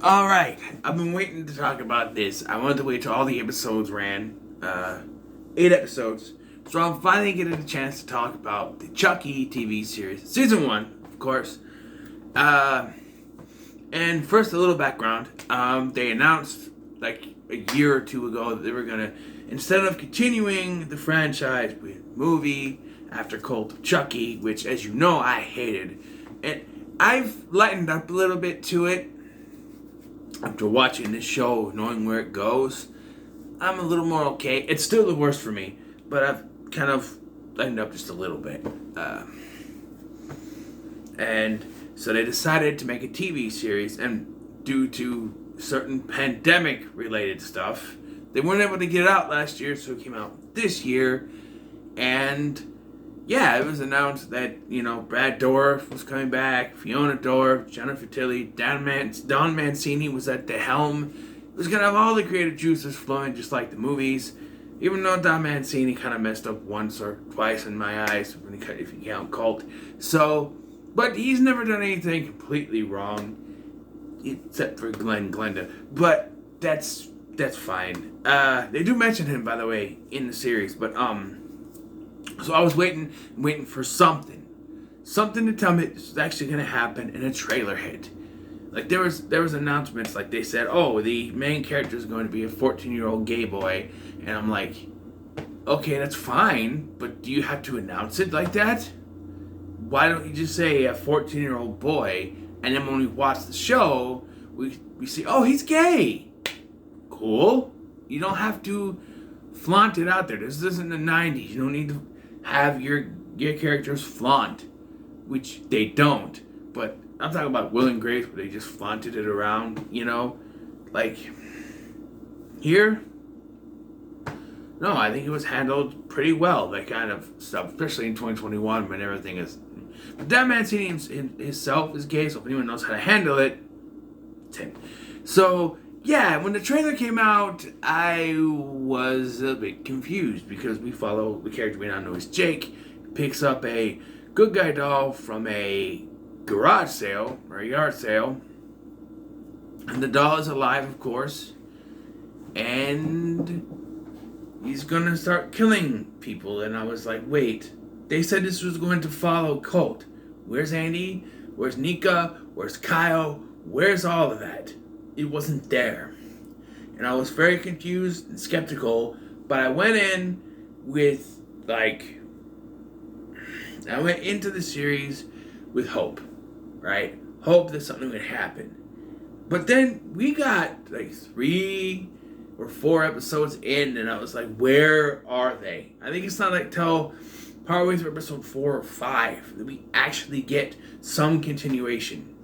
Alright, I've been waiting to talk about this. I wanted to wait till all the episodes ran. 8 episodes. So I'm finally getting a chance to talk about the Chucky TV series. Season 1, of course. And first, a little background. They announced, like, a year or two ago that they were going to, instead of continuing the franchise with movie after Cult of Chucky, which, as you know, I hated. And I've lightened up a little bit to it. After watching this show, knowing where it goes, I'm a little more okay. It's still the worst for me, but I've kind of lightened up just a little bit. And so they decided to make a TV series, and due to certain pandemic-related stuff, they weren't able to get it out last year, so it came out this year. And yeah, it was announced that, Brad Dourif was coming back, Fiona Dourif, Jennifer Tilly, Don Mancini was at the helm. It was going to have all the creative juices flowing just like the movies, even though Don Mancini kind of messed up once or twice in my eyes, if you count Cult. So, but he's never done anything completely wrong, except for Glenda. But that's fine. They do mention him, by the way, in the series, but, so I was waiting for something to tell me this is actually going to happen, and a trailer hit. Like, there was announcements, like they said, oh, the main character is going to be a 14-year-old gay boy, and I'm like, okay, that's fine, but do you have to announce it like that? Why don't you just say a 14-year-old boy, and then when we watch the show, we see, oh, he's gay. Cool. You don't have to flaunt it out there. This isn't the 90s. You don't need to have your characters flaunt, which they don't. But I'm talking about Will and Grace, where they just flaunted it around, like here. No, I think it was handled pretty well, that kind of stuff, especially in 2021 when everything is. But Don Mancini himself is gay, so if anyone knows how to handle it, it's him. So yeah, when the trailer came out, I was a bit confused because we follow the character we now know as Jake. Picks up a good guy doll from a garage sale or a yard sale, and the doll is alive, of course, and he's gonna start killing people. And I was like, wait, they said this was going to follow Cult. Where's Andy? Where's Nika? Where's Kyle? Where's all of that? It wasn't there. And I was very confused and skeptical, but I went in with, I went into the series with hope, right? Hope that something would happen. But then we got 3 or 4 episodes in, and I was like, where are they? I think it's not till partway through episode 4 or 5 that we actually get some continuation.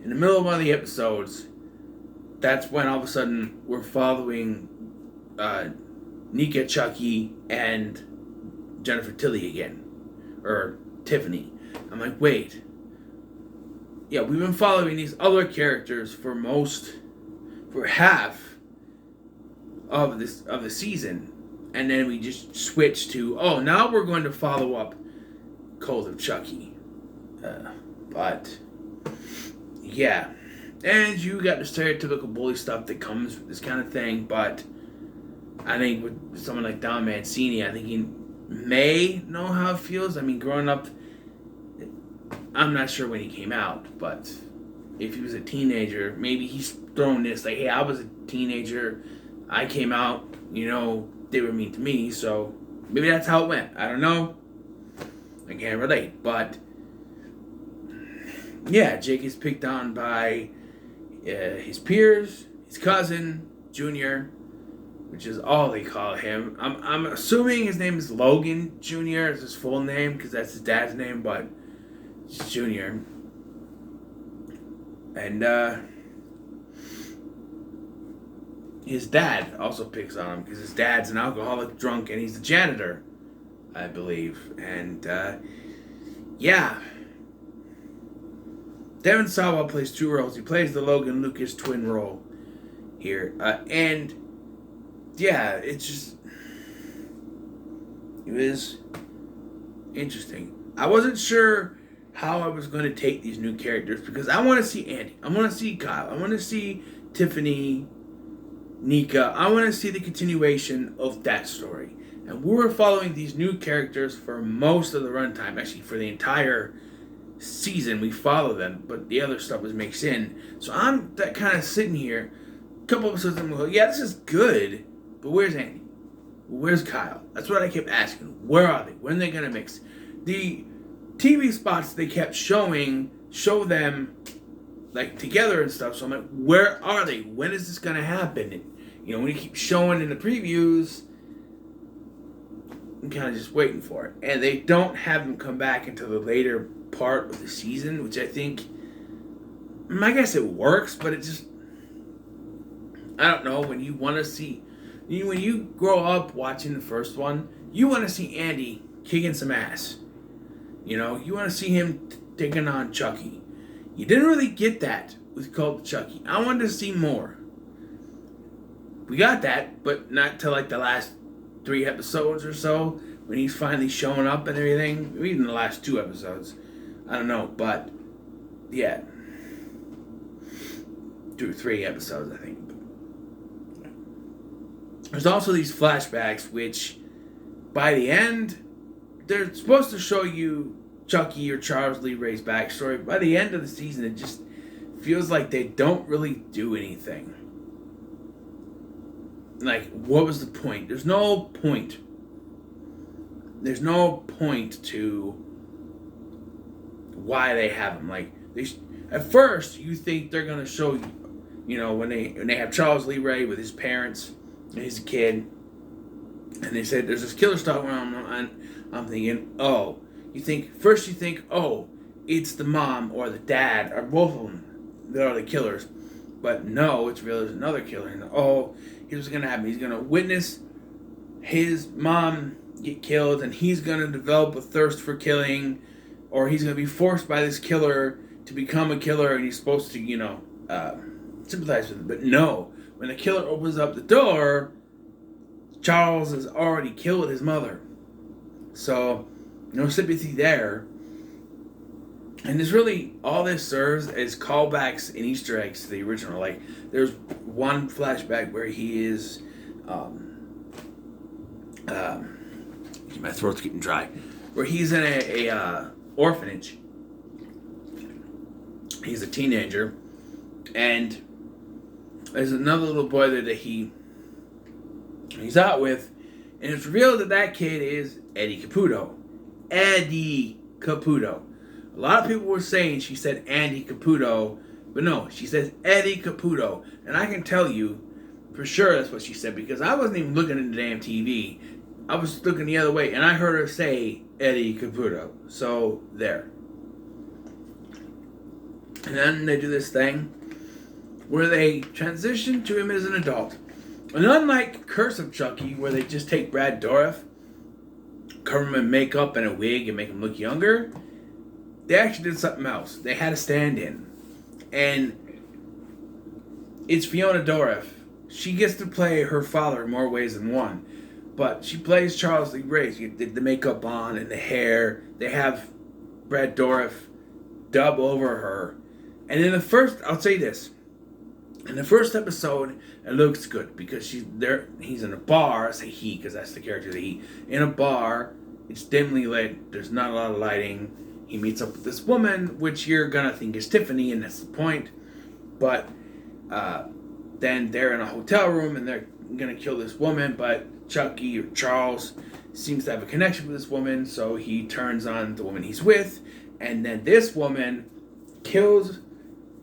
In the middle of one of the episodes, that's when all of a sudden we're following Nika, Chucky, and Jennifer Tilly again. Or Tiffany. I'm like, wait. Yeah, we've been following these other characters for half of the season. And then we just switch to, oh, now we're going to follow up Cult of Chucky. But yeah, and you got the stereotypical bully stuff that comes with this kind of thing, but I think with someone like Don Mancini, I think he may know how it feels. I mean, growing up, I'm not sure when he came out, but if he was a teenager, maybe he's thrown this, like, hey, I was a teenager, I came out, they were mean to me, so maybe that's how it went. I don't know. I can't relate, but yeah, Jake is picked on by his peers, his cousin, Junior, which is all they call him. I'm assuming his name is Logan Jr. is his full name, because that's his dad's name, but it's Junior. And his dad also picks on him, because his dad's an alcoholic drunk, and he's the janitor, I believe. And yeah. Devin Sawa plays 2 roles. He plays the Logan Lucas twin role here. And yeah, it's just It was interesting. I wasn't sure how I was going to take these new characters because I want to see Andy. I want to see Kyle. I want to see Tiffany, Nika. I want to see the continuation of that story. And we were following these new characters for most of the runtime. Actually, for the entire season, we follow them, but the other stuff was mixed in. So I'm that kind of sitting here. A couple episodes, I'm going, yeah, this is good, but where's Andy? Where's Kyle? That's what I kept asking. Where are they? When are they going to mix? The TV spots they kept showing show them like together and stuff. So I'm like, where are they? When is this going to happen? And, when you keep showing in the previews, I'm kind of just waiting for it. And they don't have them come back until the later part of the season, which I think, I guess it works, but it just, I don't know, when you want to see, when you grow up watching the first one, you want to see Andy kicking some ass. You want to see him taking on Chucky. You didn't really get that with Cult of Chucky. I wanted to see more. We got that, but not till like the last 3 episodes or so, when he's finally showing up and everything. Maybe even the last 2 episodes. I don't know, but yeah. 2 or 3 episodes, I think. There's also these flashbacks, which by the end, they're supposed to show you Chucky or Charles Lee Ray's backstory. By the end of the season, it just feels like they don't really do anything. Like, what was the point? There's no point. There's no point to why they have him. Like, at first, you think they're going to show you, when they have Charles Lee Ray with his parents, and he's a kid, and they said there's this killer stuff going on. I'm thinking, oh, you think, oh, it's the mom or the dad or both of them that are the killers. But no, it's really another killer. And oh, here's what's going to happen. He's going to witness his mom get killed, and he's going to develop a thirst for killing, or he's going to be forced by this killer to become a killer, and he's supposed to, sympathize with him. But no, when the killer opens up the door, Charles has already killed his mother. So, no sympathy there. And there's really, all this serves as callbacks and Easter eggs to the original. Like, there's one flashback where he is, my throat's getting dry, where he's in a orphanage. He's a teenager, and there's another little boy there that he's out with, and it's revealed that kid is Eddie Caputo. Eddie Caputo. A lot of people were saying she said Andy Caputo, but no, she says Eddie Caputo. And I can tell you for sure that's what she said, because I wasn't even looking at the damn TV. I was looking the other way, and I heard her say Eddie Caputo. So, there. And then they do this thing where they transition to him as an adult. And unlike Curse of Chucky, where they just take Brad Dourif, cover him in makeup and a wig and make him look younger, they actually did something else. They had a stand-in. And it's Fiona Dourif. She gets to play her father in more ways than one. But she plays Charles Lee Ray. She did the makeup on and the hair. They have Brad Dourif dub over her. And in the first, I'll say this. In the first episode, it looks good because she's there. He's in a bar. I say he because that's the character that he. In a bar, it's dimly lit. There's not a lot of lighting. He meets up with this woman, which you're gonna think is Tiffany, and that's the point. But then they're in a hotel room and they're gonna kill this woman. But Chucky or Charles seems to have a connection with this woman, so he turns on the woman he's with, and then this woman kills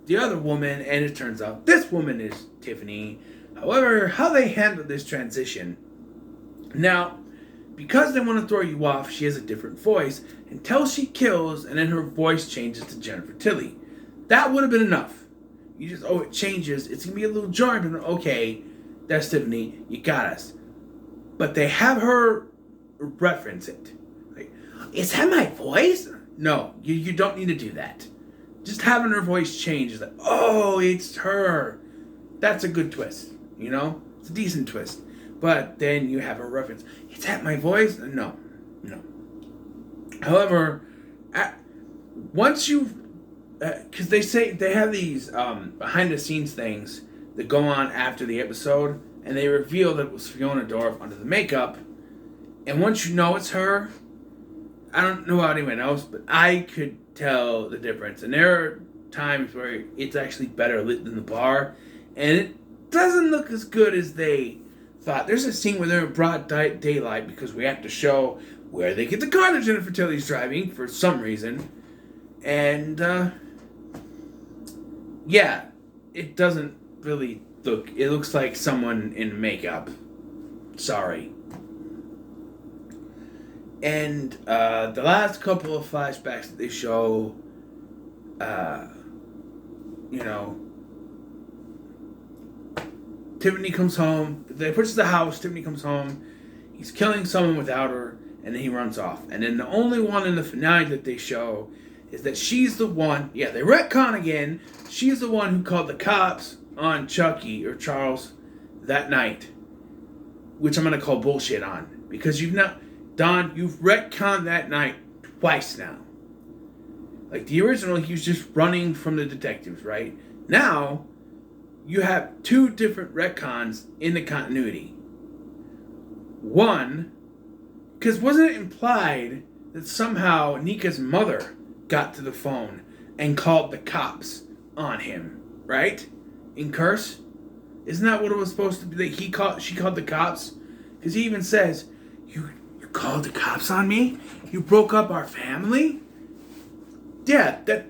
the other woman, and it turns out this woman is Tiffany. However, how they handle this transition. Now, because they want to throw you off, she has a different voice until she kills, and then her voice changes to Jennifer Tilly. That would have been enough. You just, it changes. It's going to be a little jarring, but okay, that's Tiffany. You got us. But they have her reference it. Like, is that my voice? No, you don't need to do that. Just having her voice change is like, oh, it's her. That's a good twist, It's a decent twist. But then you have her reference. Is that my voice? No. You know. However, once you, because they say they have these behind the scenes things that go on after the episode, and they reveal that it was Fiona Dorff under the makeup. And once you know it's her, I don't know about anyone else, but I could tell the difference. And there are times where it's actually better lit than the bar, and it doesn't look as good as they thought. There's a scene where they're in broad daylight because we have to show where they get the car that Jennifer Tilly's driving for some reason. And, yeah, it doesn't really look... It looks like someone in makeup. Sorry. And the last couple of flashbacks that they show, you know, Tiffany comes home. They push the house. Tiffany comes home. He's killing someone without her, and then he runs off. And then the only one in the finale that they show is that she's the one. Yeah, they retcon again. She's the one who called the cops on Chucky or Charles that night, which I'm gonna call bullshit on because you've retconned that night twice now. Like the original, he was just running from the detectives, right? Now, you have two different retcons in the continuity. One, because wasn't it implied that somehow Nika's mother got to the phone and called the cops on him, right? In Curse? Isn't that what it was supposed to be? That she called the cops? Because he even says, You called the cops on me? You broke up our family? Yeah, that,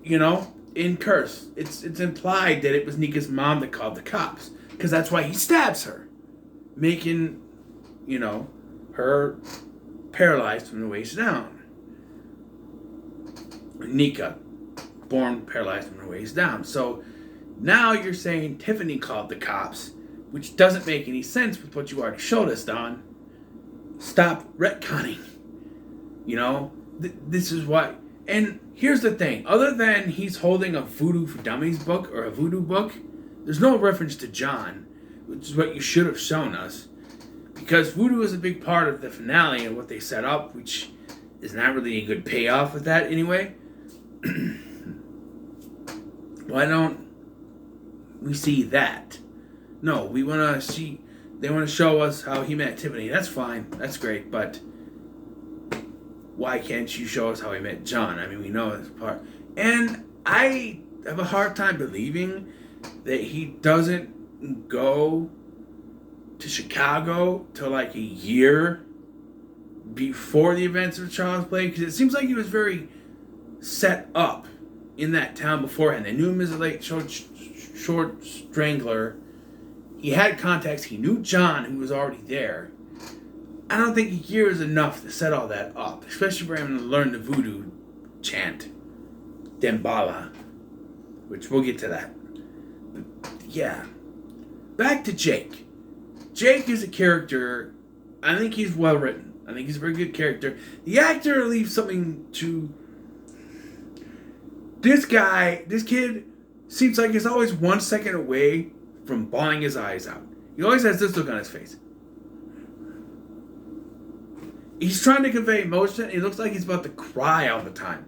you know, in Curse, it's implied that it was Nika's mom that called the cops. Because that's why he stabs her. Making, you know, her paralyzed from the waist down. Nika, born paralyzed from the waist down. So now you're saying Tiffany called the cops, which doesn't make any sense with what you already showed us, Don. Stop retconning. You know, this is why. And here's the thing. Other than he's holding a Voodoo for Dummies book or a voodoo book, there's no reference to John, which is what you should have shown us. Because voodoo is a big part of the finale and what they set up, which is not really a good payoff with that anyway. Why don't we see that? No, we want to see... They want to show us how he met Tiffany. That's fine. That's great. But why can't you show us how he met John? I mean, we know this part. And I have a hard time believing that he doesn't go to Chicago till like a year before the events of Child's Play. Because it seems like he was very set up in that town beforehand. They knew him as a late short strangler. He had contacts. He knew John, who was already there. I don't think a year is enough to set all that up, especially for him to learn the voodoo chant, Dembala, which we'll get to that. But yeah, back to Jake. Jake is a character. I think he's well written. I think he's a very good character. The actor leaves something to. This kid, seems like he's always 1 second away from bawling his eyes out. He always has this look on his face. He's trying to convey emotion. He looks like he's about to cry all the time.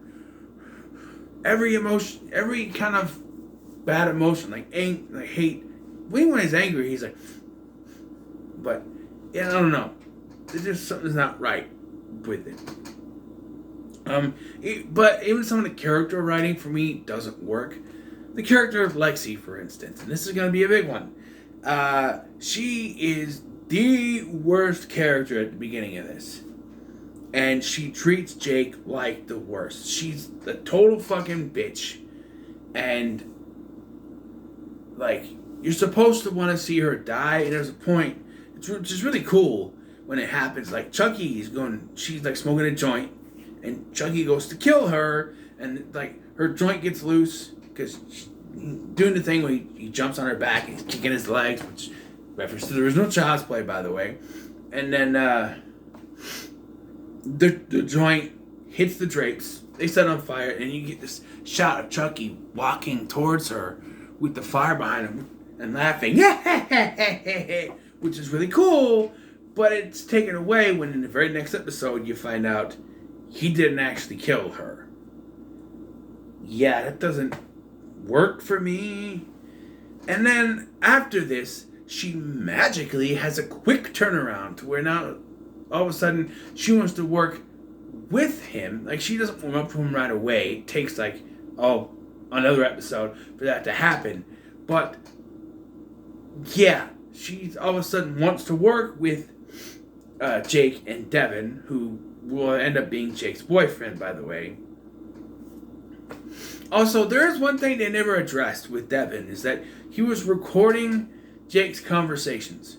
Every emotion, every kind of bad emotion, like hate. When he's angry, he's like, but yeah, I don't know. There's just something's not right with it. But even some of the character writing for me doesn't work. The character of Lexi, for instance, and this is going to be a big one. She is the worst character at the beginning of this. And she treats Jake like the worst. She's a total fucking bitch. And, like, you're supposed to want to see her die. And there's a point, it's just really cool when it happens. Like, she's like smoking a joint. And Chucky goes to kill her. And, like, her joint gets loose. Because she's doing the thing where he jumps on her back and he's kicking his legs. Which, reference to the original Child's Play, by the way. And then, the joint hits the drapes. They set on fire, and you get this shot of Chucky walking towards her with the fire behind him and laughing, which is really cool. But it's taken away when in the very next episode you find out he didn't actually kill her. Yeah, that doesn't work for me. And then after this, she magically has a quick turnaround to where now all of a sudden she wants to work with him. Like, she doesn't warm up to him right away. It takes another episode for that to happen. But yeah, she all of a sudden wants to work with Jake and Devin, who will end up being Jake's boyfriend, by the way. Also, there is one thing they never addressed with Devin, is that he was recording Jake's conversations.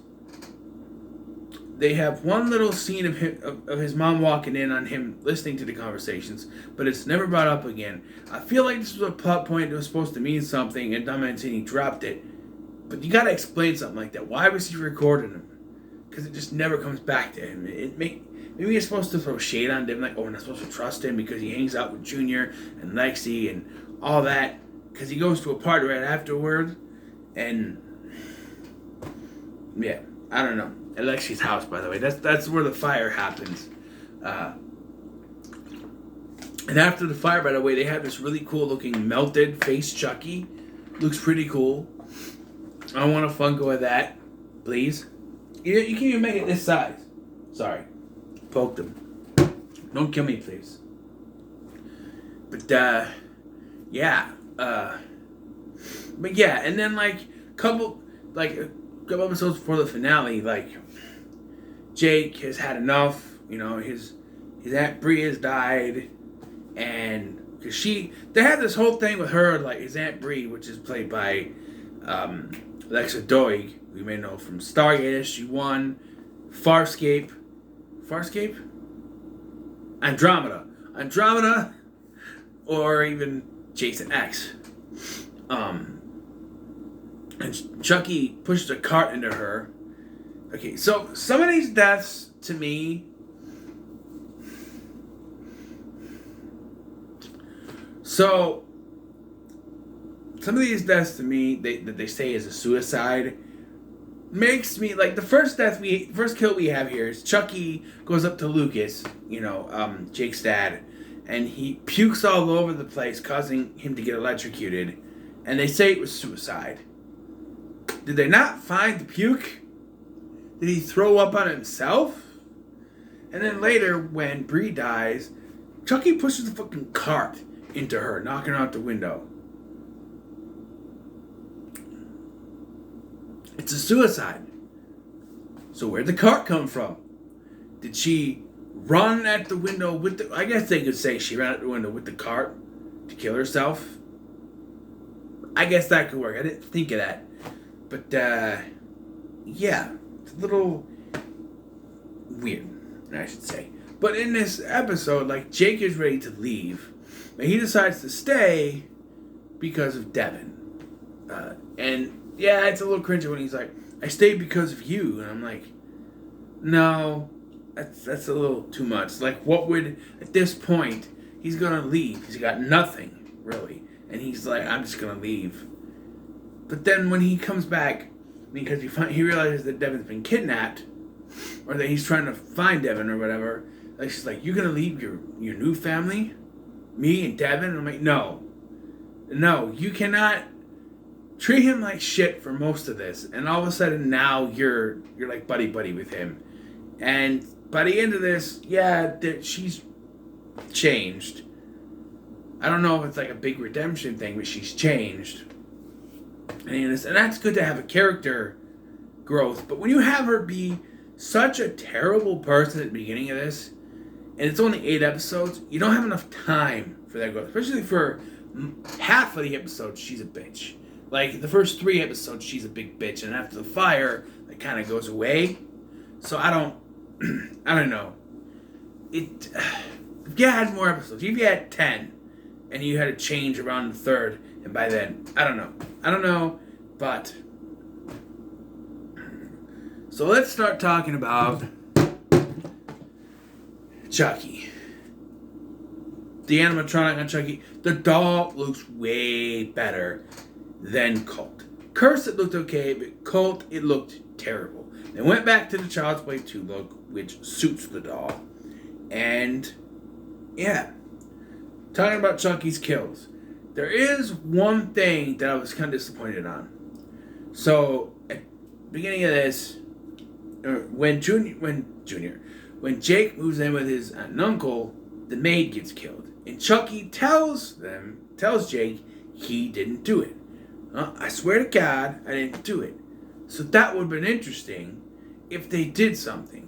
They have one little scene of his mom walking in on him listening to the conversations, but it's never brought up again. I feel like this was a plot point that was supposed to mean something, and Don Mancini dropped it. But you gotta explain something like that. Why was he recording him? Because it just never comes back to him. Maybe you're supposed to throw shade on him, like, oh, we're not supposed to trust him because he hangs out with Junior and Lexi and all that. Because he goes to a party right afterward, and yeah, I don't know. At Lexi's house, by the way. That's where the fire happens. And after the fire, by the way, they have this really cool looking melted face Chucky. Looks pretty cool. I want a Funko of that, please. You can even make it this size. Sorry. Poked him. Don't kill me, please. But, yeah. But yeah, and then, a couple episodes before the finale, Jake has had enough. You know, his Aunt Bree has died. And, because they had this whole thing with her, his Aunt Bree, which is played by, Alexa Doig, we may know from Stargate SG-1, Farscape, Andromeda, or even Jason X. And Chucky pushed a cart into her. Okay, so some of these deaths, to me, that they say is a suicide, makes me, the first kill we have here is Chucky goes up to Lucas, Jake's dad, and he pukes all over the place, causing him to get electrocuted, and they say it was suicide. Did they not find the puke? Did he throw up on himself? And then later, when Bree dies, Chucky pushes the fucking cart into her, knocking her out the window. It's a suicide. So where'd the cart come from? Did she run at the window with the... I guess they could say she ran at the window with the cart to kill herself. I guess that could work. I didn't think of that. But, yeah. It's a little weird, I should say. But in this episode, Jake is ready to leave. But he decides to stay because of Devin. And... yeah, it's a little cringy when he's like, I stayed because of you. And I'm like, no, that's a little too much. What would, at this point, he's going to leave. He's got nothing, really. And he's like, I'm just going to leave. But then when he comes back, because he realizes that Devin's been kidnapped, or that he's trying to find Devin or whatever, she's like, you're going to leave your new family? Me and Devin? And I'm like, no, you cannot treat him like shit for most of this, and all of a sudden now you're buddy with him. And by the end of this, yeah, she's changed. I don't know if it's a big redemption thing, but she's changed. And that's good to have a character growth. But when you have her be such a terrible person at the beginning of this, and it's only 8 episodes, you don't have enough time for that growth. Especially for half of the episodes, she's a bitch. The first 3 episodes, she's a big bitch, and after the fire, it kind of goes away. So I don't know. If you had more episodes, if you had 10, and you had to change around the 3rd, and by then, I don't know, but... So let's start talking about Chucky. The animatronic on Chucky. The doll looks way better than Cult. Curse, it looked okay, but Cult, it looked terrible. They went back to the Child's Play 2 look, which suits the doll. And, yeah. Talking about Chucky's kills. There is one thing that I was kind of disappointed on. So, at the beginning of this, when Jake moves in with his aunt and uncle, the maid gets killed. And Chucky tells Jake he didn't do it. I swear to God, I didn't do it. So that would have been interesting if they did something.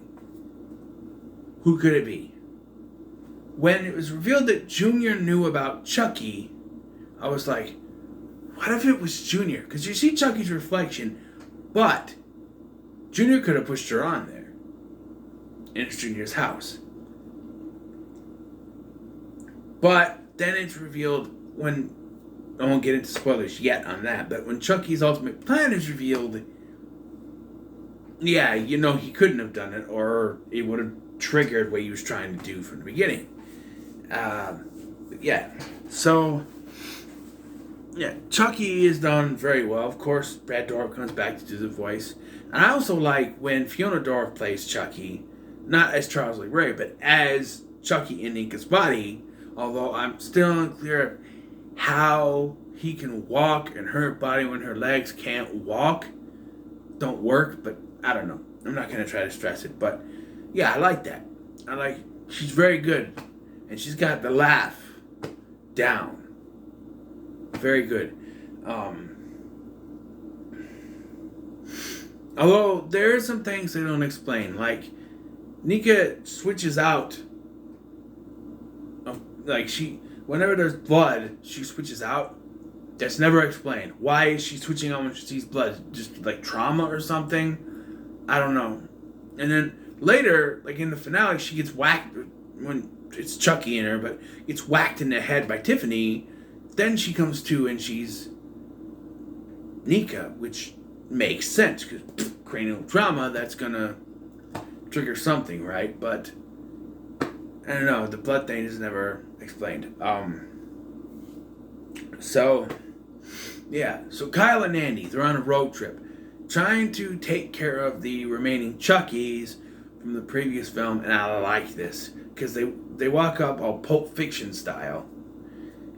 Who could it be? When it was revealed that Junior knew about Chucky, I was like, what if it was Junior? Because you see Chucky's reflection, but Junior could have pushed her on there. And it's Junior's house. But then it's revealed when, I won't get into spoilers yet on that, but when Chucky's ultimate plan is revealed, yeah, he couldn't have done it, or it would have triggered what he was trying to do from the beginning. Chucky is done very well. Of course, Brad Dourif comes back to do the voice. And I also like when Fiona Dourif plays Chucky, not as Charles Lee Ray, but as Chucky in Nika's body, although I'm still unclear of how he can walk in her body when her legs can't don't work, but I don't know. I'm not going to try to stress it, but yeah, I like that. She's very good, and she's got the laugh down. Very good. Although there are some things they don't explain, like Nika switches out. Whenever there's blood, she switches out. That's never explained. Why is she switching out when she sees blood? Just like trauma or something? I don't know. And then later, like in the finale, she gets whacked when it's Chucky in her, but gets whacked in the head by Tiffany. Then she comes to and she's Nika, which makes sense because cranial trauma, that's gonna trigger something, right? But I don't know. The blood thing is never explained. So Kyle and Andy, they're on a road trip, trying to take care of the remaining Chuckies from the previous film, and I like this because they walk up all Pulp Fiction style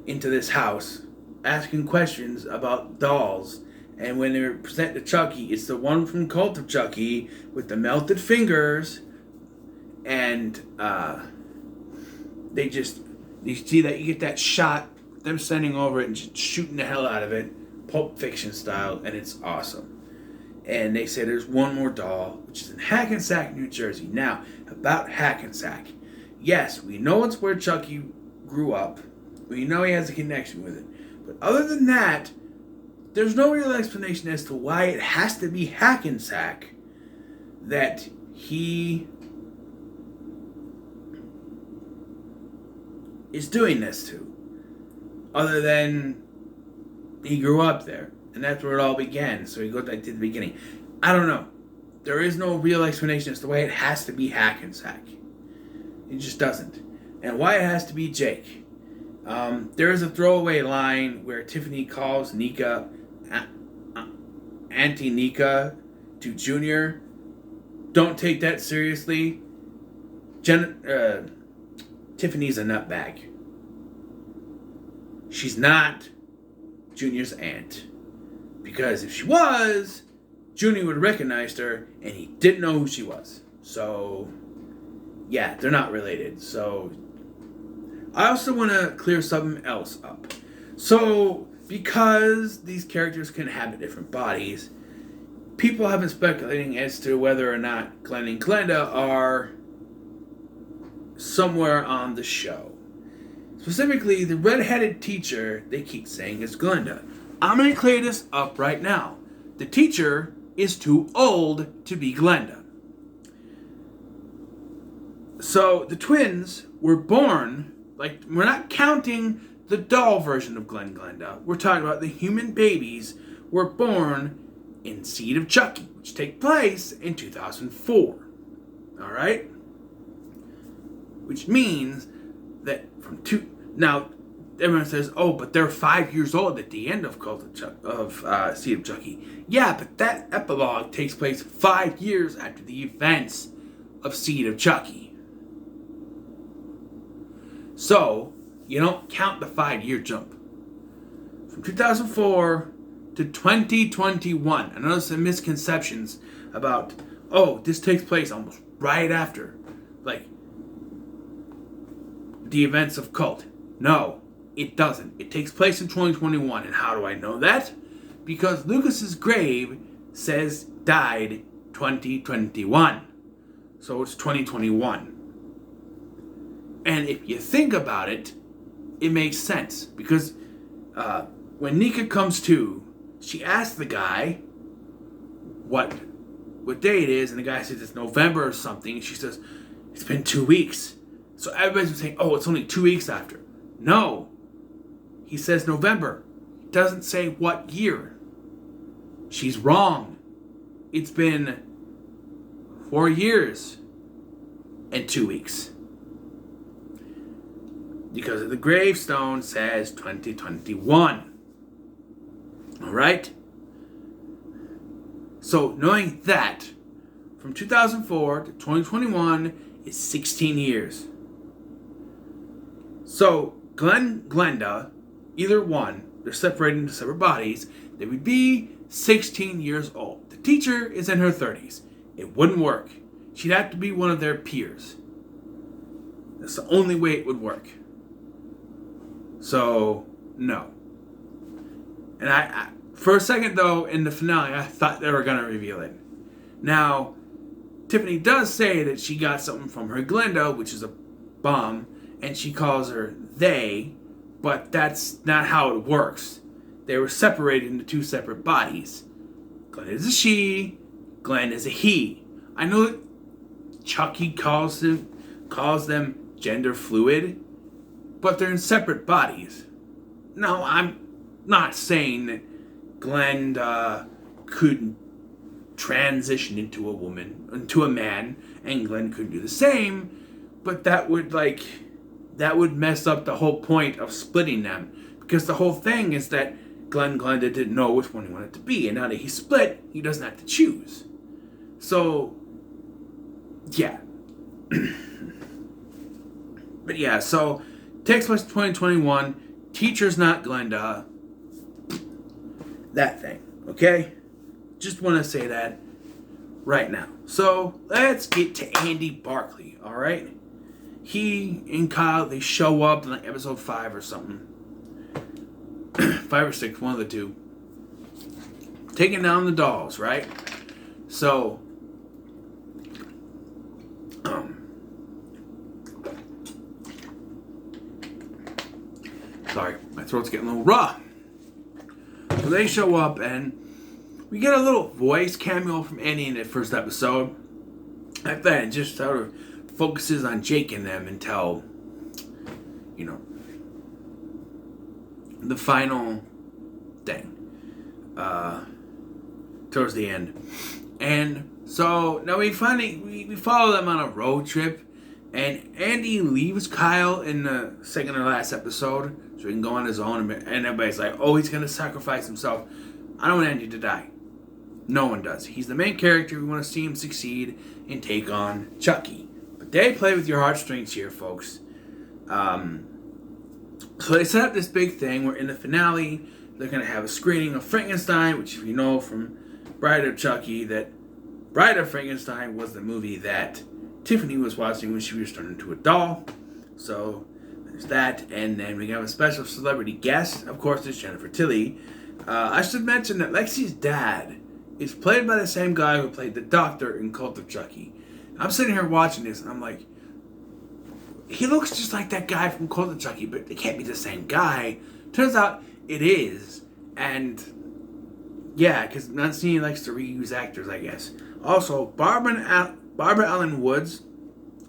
into this house, asking questions about dolls. And when they present to Chucky, it's the one from Cult of Chucky with the melted fingers, and you see that you get that shot, them standing over it and just shooting the hell out of it, Pulp Fiction style, and it's awesome. And they say there's one more doll, which is in Hackensack, New Jersey. Now, about Hackensack. Yes, we know it's where Chucky grew up. We know he has a connection with it. But other than that, there's no real explanation as to why it has to be Hackensack that he is doing this to. Other than he grew up there. And that's where it all began. So he goes back to the beginning. I don't know. There is no real explanation as to why it has to be Hackensack. It just doesn't. And why it has to be Jake. There is a throwaway line where Tiffany calls Nika Auntie Nika to Junior. Don't take that seriously. Tiffany's a nutbag. She's not Junior's aunt. Because if she was, Junior would have recognized her, and he didn't know who she was. So, yeah, they're not related. So, I also want to clear something else up. So, because these characters can inhabit different bodies, people have been speculating as to whether or not Glenn and Glenda are somewhere on the show. Specifically, the red-headed teacher they keep saying is Glenda. I'm going to clear this up right now. The teacher is too old to be Glenda. So, the twins were born, we're not counting the doll version of Glenda. We're talking about the human babies were born in Seed of Chucky, which take place in 2004. Alright? Which means that now, everyone says, "Oh, but they're 5 years old at the end of Seed of Chucky." Yeah, but that epilogue takes place 5 years after the events of Seed of Chucky. So you don't count the 5-year jump from 2004 to 2021. I know there's some misconceptions about, oh, this takes place almost right after, like, the events of Cult. No, it doesn't. It takes place in 2021. And how do I know that? Because Lucas's grave says died 2021. So it's 2021. And if you think about it, it makes sense. Because when Nika comes to, she asks the guy what day it is, and the guy says it's November or something, and she says, it's been 2 weeks. So everybody's saying, oh, it's only 2 weeks after. No. He says November. He doesn't say what year. She's wrong. It's been 4 years and 2 weeks. Because the gravestone says 2021. Alright? So, knowing that, from 2004 to 2021 is 16 years. So, Glenda, either one, they're separated into separate bodies, they would be 16 years old. The teacher is in her 30s. It wouldn't work. She'd have to be one of their peers. That's the only way it would work. So, no. And I for a second, though, in the finale, I thought they were going to reveal it. Now, Tiffany does say that she got something from her Glenda, which is a bomb, and she calls her they, but that's not how it works. They were separated into two separate bodies. Glenn is a she, Glenn is a he. I know that Chucky calls them gender fluid, but they're in separate bodies. Now, I'm not saying that Glenn couldn't transition into a woman, into a man, and Glenn could do the same, but that would mess up the whole point of splitting them, because the whole thing is that Glenda didn't know which one he wanted to be, and now that he's split, he doesn't have to choose. So, yeah. But yeah, so, takes place 2021, teacher's not Glenda, that thing, okay? Just want to say that right now. So, let's get to Andy Barkley, alright? He and Kyle, they show up in like episode 5 or something. 5 or 6, one of the two. Taking down the dolls, right? So, sorry, my throat's getting a little raw. So they show up and we get a little voice cameo from Andy in the first episode. I thought it just sort of focuses on Jake and them until, the final thing. Towards the end. And so now we follow them on a road trip, and Andy leaves Kyle in the second or last episode so he can go on his own, and everybody's like, oh, he's going to sacrifice himself. I don't want Andy to die. No one does. He's the main character. We want to see him succeed and take on Chucky. But they play with your heartstrings here, folks. So they set up this big thing where in the finale, they're going to have a screening of Frankenstein, which if you know from Bride of Chucky, that Bride of Frankenstein was the movie that Tiffany was watching when she was turned into a doll. So there's that. And then we have a special celebrity guest. Of course, there's Jennifer Tilly. I should mention that Lexi's dad is played by the same guy who played the Doctor in Cult of Chucky. I'm sitting here watching this, and I'm like, he looks just like that guy from Cult of Chucky, but it can't be the same guy. Turns out it is. And yeah, because Mancini likes to reuse actors, I guess. Also, Barbara Allen Woods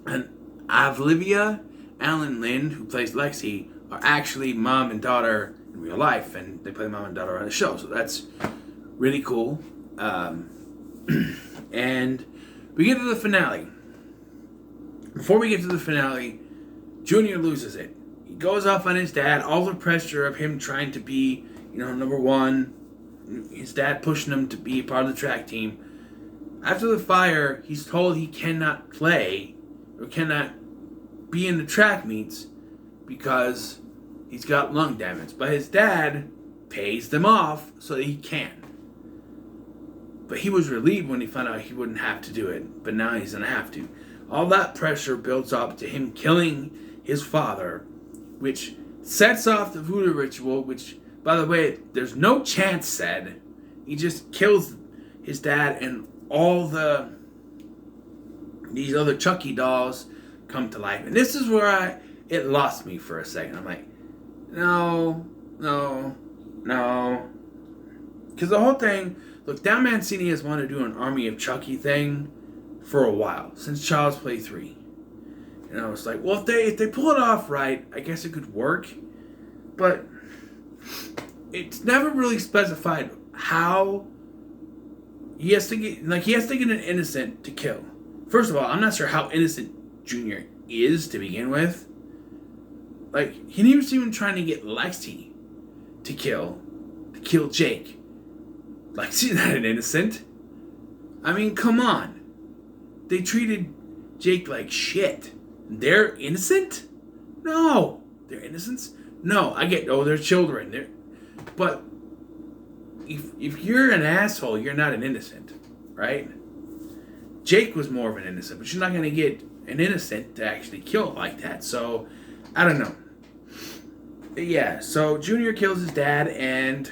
and Olivia Allen Lind, who plays Lexi, are actually mom and daughter in real life, and they play mom and daughter on the show, so that's really cool. And we get to the finale. Before we get to the finale, Junior loses it. He goes off on his dad, all the pressure of him trying to be, number one, his dad pushing him to be part of the track team. After the fire, he's told he cannot play or cannot be in the track meets because he's got lung damage. But his dad pays them off so that he can. But he was relieved when he found out he wouldn't have to do it. But now he's going to have to. All that pressure builds up to him killing his father, which sets off the voodoo ritual, which, by the way, there's no chance said. He just kills his dad, and all these other Chucky dolls come to life. And this is where it lost me for a second. I'm like, no. Because the whole thing, look, Don Mancini has wanted to do an Army of Chucky thing for a while, since Child's Play 3. It's like, well, if they pull it off right, I guess it could work. But it's never really specified how he has to get an innocent to kill. First of all, I'm not sure how innocent Junior is to begin with. Like, he was even trying to get Lexi to kill Jake. Lexi's not an innocent. I mean, come on. They treated Jake like shit. They're innocent? No. They're innocents? No. I get, they're children. But if you're an asshole, you're not an innocent, right? Jake was more of an innocent, but you're not going to get an innocent to actually kill like that. So, I don't know. Yeah, so Junior kills his dad, and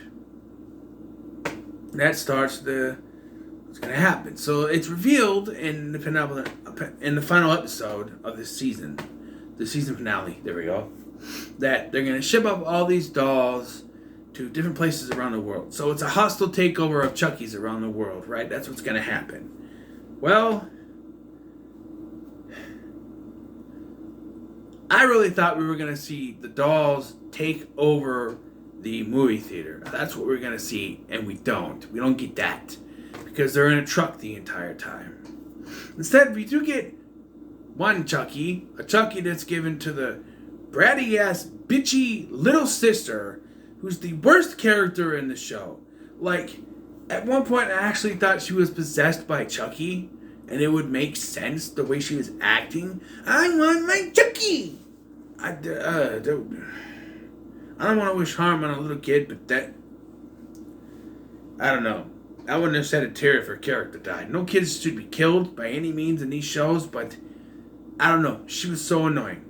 that starts what's going to happen. So it's revealed in the final episode of this season, the season finale, there we go, that they're going to ship up all these dolls to different places around the world. So it's a hostile takeover of Chucky's around the world, right? That's what's going to happen. Well, I really thought we were going to see the dolls take over the movie theater. That's what we're going to see, and we don't. We don't get that because they're in a truck the entire time. Instead, we do get one Chucky, a Chucky that's given to the bratty-ass, bitchy little sister who's the worst character in the show. Like, at one point, I actually thought she was possessed by Chucky, and it would make sense the way she was acting. I want my Chucky! I don't want to wish harm on a little kid, but I don't know. I wouldn't have shed a tear if her character died. No kids should be killed by any means in these shows, but I don't know. She was so annoying.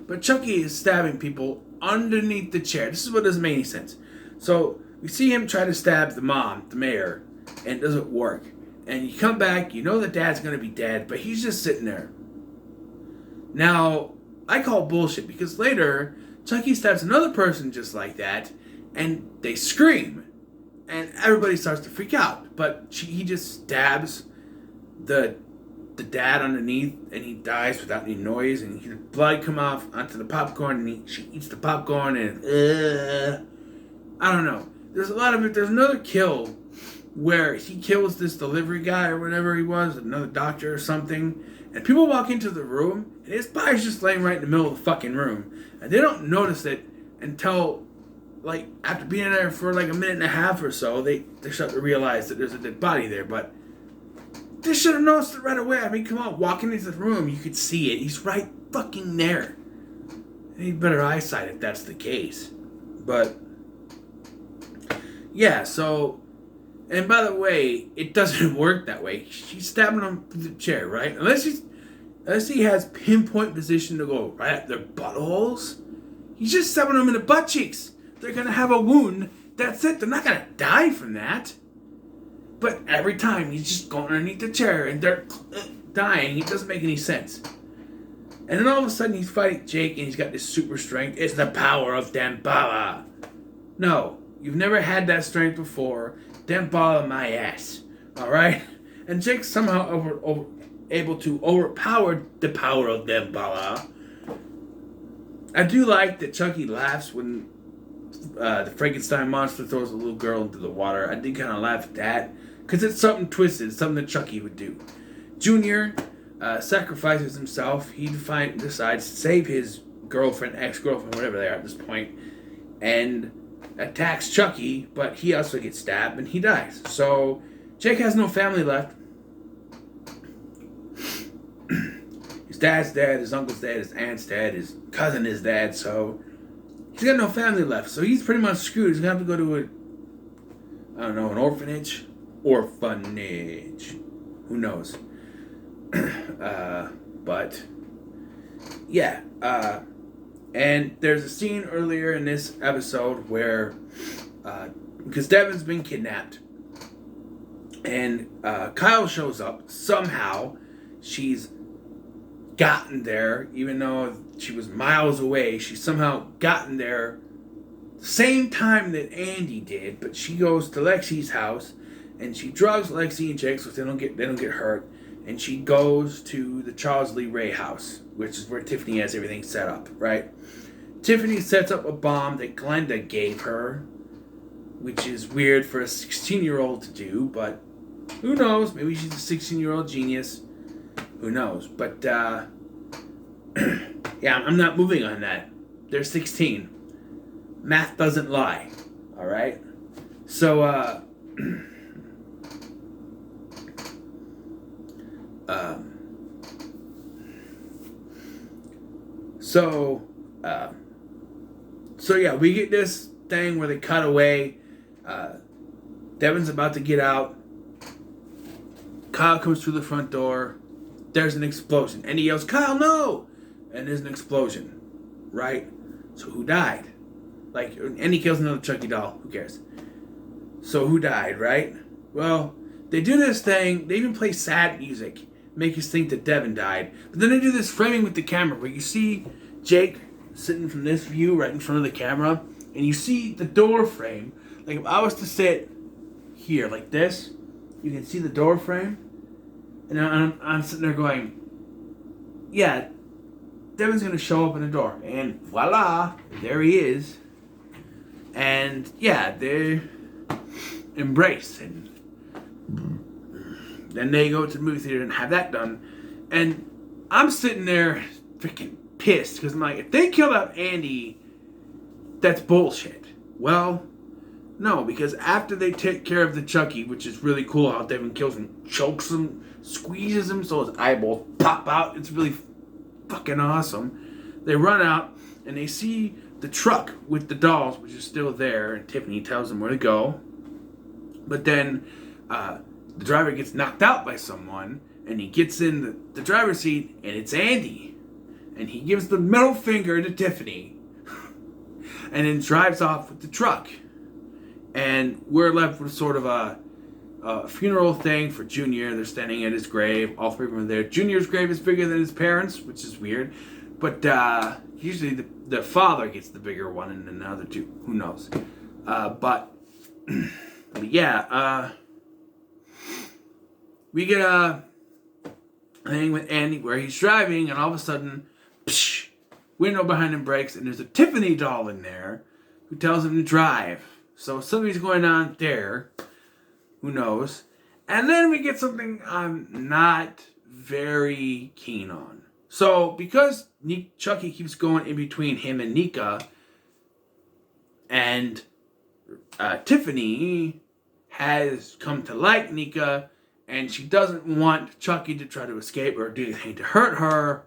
But Chucky is stabbing people underneath the chair. This is what doesn't make any sense. So we see him try to stab the mom, the mayor, and it doesn't work. And you come back, you know the dad's going to be dead, but he's just sitting there. Now, I call bullshit because later, Chucky stabs another person just like that, and they scream. And everybody starts to freak out. But he just stabs the dad underneath, and he dies without any noise, and the blood come off onto the popcorn, and she eats the popcorn, and I don't know. There's a lot of it. There's another kill where he kills this delivery guy or whatever he was, another doctor or something, and people walk into the room, and his body's just laying right in the middle of the fucking room, and they don't notice it until, like, after being in there for like a minute and a half or so, they start to realize that there's a dead body there, but they should have noticed it right away. I mean, come on, walking into the room, you could see it. He's right fucking there. He need better eyesight if that's the case. But yeah, so, and by the way, it doesn't work that way. She's stabbing him through the chair, right? Unless he has pinpoint position to go right at their buttholes. He's just stabbing them in the butt cheeks. They're gonna have a wound. That's it. They're not gonna die from that. But every time he's just going underneath the chair and they're dying. It doesn't make any sense. And then all of a sudden he's fighting Jake and he's got this super strength. It's the power of Damballa. No, you've never had that strength before. Damballa my ass. Alright? And Jake's somehow able to overpower the power of Damballa. I do like that Chucky laughs when the Frankenstein monster throws a little girl into the water. I did kind of laugh at that. Because it's something twisted. It's something that Chucky would do. Junior, sacrifices himself. He decides to save his girlfriend, ex-girlfriend, whatever they are at this point, and attacks Chucky, but he also gets stabbed and he dies. So Jake has no family left. His dad's dead, his uncle's dead, his aunt's dead, his cousin is dead, so he's got no family left. So he's pretty much screwed. He's going to have to go to an orphanage? Orphanage. Who knows? But, yeah. And there's a scene earlier in this episode where, because Devin's been kidnapped, and Kyle shows up. Somehow, she's gotten there, even though she was miles away. She's somehow gotten there the same time that Andy did, but she goes to Lexi's house, and she drugs Lexi and Jake so they don't get hurt. And she goes to the Charles Lee Ray house, which is where Tiffany has everything set up, right? Tiffany sets up a bomb that Glenda gave her, which is weird for a 16-year-old to do, but who knows? Maybe she's a 16-year-old genius. Who knows? But, yeah, I'm not moving on that. They're 16. Math doesn't lie, all right? So, So yeah, we get this thing where they cut away. Devin's about to get out. Kyle comes through the front door. There's an explosion. And he yells, "Kyle, no!" And there's an explosion. Right? So who died? And he kills another Chucky doll. Who cares? So who died, right? Well, they do this thing. They even play sad music. Make us think that Devin died. But then they do this framing with the camera where you see Jake sitting from this view right in front of the camera, and you see the door frame. Like if I was to sit here like this, you can see the door frame, and I'm sitting there going, yeah, Devin's going to show up in the door, and voila, there he is. And yeah, they embrace, and then they go to the movie theater and have that done. And I'm sitting there freaking pissed because I'm like, if they killed out Andy, that's bullshit. Well, no, because after they take care of the Chucky, which is really cool how Devin kills him, chokes him, squeezes him so his eyeballs pop out. It's really fucking awesome. They run out and they see the truck with the dolls, which is still there, and Tiffany tells them where to go. But then the driver gets knocked out by someone, and he gets in the driver's seat, and it's Andy. And he gives the middle finger to Tiffany, and then drives off with the truck. And we're left with sort of a funeral thing for Junior. They're standing at his grave. All three of them are there. Junior's grave is bigger than his parents', which is weird. But usually the father gets the bigger one, and then the other two, who knows. But yeah, we get a thing with Andy where he's driving, and all of a sudden, psh, window behind him breaks, and there's a Tiffany doll in there who tells him to drive. So something's going on there. Who knows? And then we get something I'm not very keen on. So because Chucky keeps going in between him and Nika, and Tiffany has come to like Nika, and she doesn't want Chucky to try to escape or do anything to hurt her.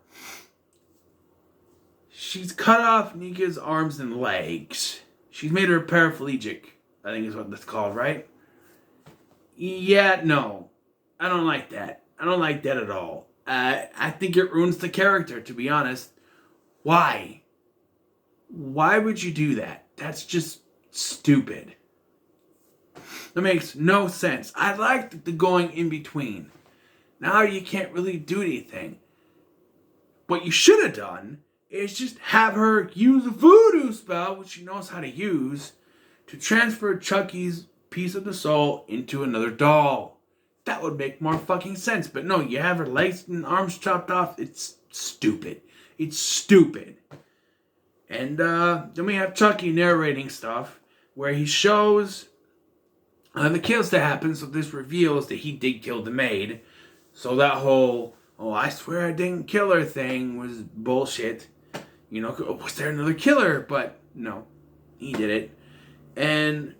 She's cut off Nika's arms and legs. She's made her paraplegic, I think is what that's called, right? Yeah, no. I don't like that. I don't like that at all. I think it ruins the character, to be honest. Why? Why would you do that? That's just stupid. That makes no sense. I like the going in between. Now you can't really do anything. What you should have done is just have her use a voodoo spell, which she knows how to use, to transfer Chucky's piece of the soul into another doll. That would make more fucking sense. But no, you have her legs and arms chopped off. It's stupid. It's stupid. And then we have Chucky narrating stuff where he shows the kills that happen. So this reveals that he did kill the maid. So that whole oh, I swear I didn't kill her thing was bullshit. You know, was there another killer? But no, he did it. And,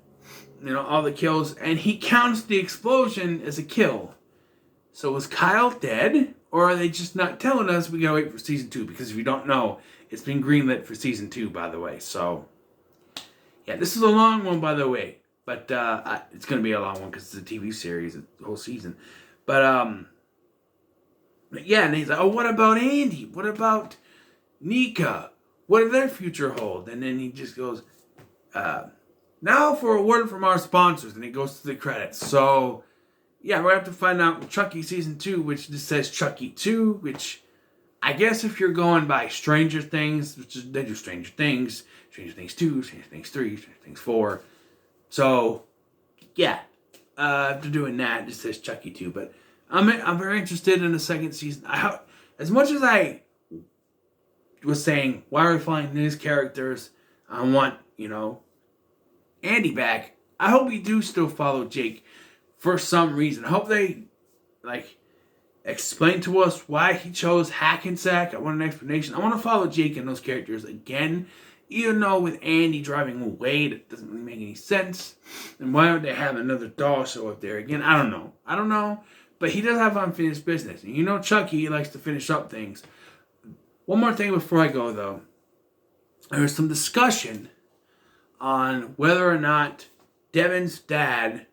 you know, all the kills. And he counts the explosion as a kill. So was Kyle dead? Or are they just not telling us? We gotta wait for season 2. Because if you don't know, it's been greenlit for season 2, by the way. So, yeah, this is a long one, by the way. But it's gonna be a long one because it's a TV series, the whole season. But yeah, and he's like, oh, what about Andy? What about Nika? What did their future hold? And then he just goes, now for a word from our sponsors. And he goes to the credits. So, yeah, we're going to have to find out Chucky Season 2, which just says Chucky 2, which I guess if you're going by Stranger Things, which is, they do Stranger Things 2, Stranger Things 3, Stranger Things 4. So, yeah, after doing that, it just says Chucky 2. But I'm very interested in the second season. As much as I was saying, why are we following these characters? I want, you know, Andy back. I hope we do still follow Jake for some reason. I hope they, like, explain to us why he chose Hackensack. I want an explanation. I want to follow Jake and those characters again. Even though with Andy driving away, that doesn't really make any sense. And why would they have another doll show up there again? I don't know. But he does have unfinished business. And you know Chucky, he likes to finish up things. One more thing before I go, though. There was some discussion on whether or not Devin's dad...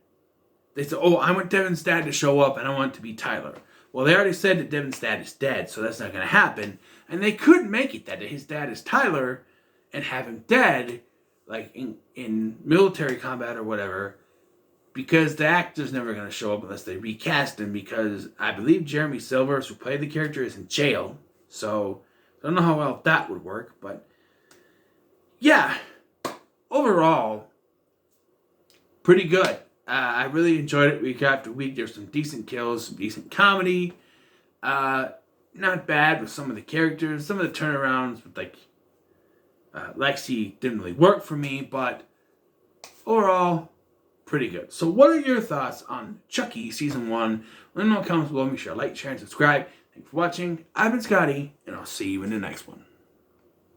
They said, oh, I want Devin's dad to show up and I want it to be Tyler. Well, they already said that Devin's dad is dead, so that's not going to happen. And they could make it that his dad is Tyler and have him dead, like in military combat or whatever, because the actor's never going to show up unless they recast him, because I believe Jeremy Silvers, who played the character, is in jail. So, I don't know how well that would work, but yeah, overall, pretty good. I really enjoyed it week after week. There's some decent kills, some decent comedy. Not bad with some of the characters. Some of the turnarounds with, like, Lexi didn't really work for me, but overall, pretty good. So what are your thoughts on Chucky Season 1? Let me know in the comments below. Make sure to like, share, and subscribe. Thanks for watching. I've been Scotty, and I'll see you in the next one.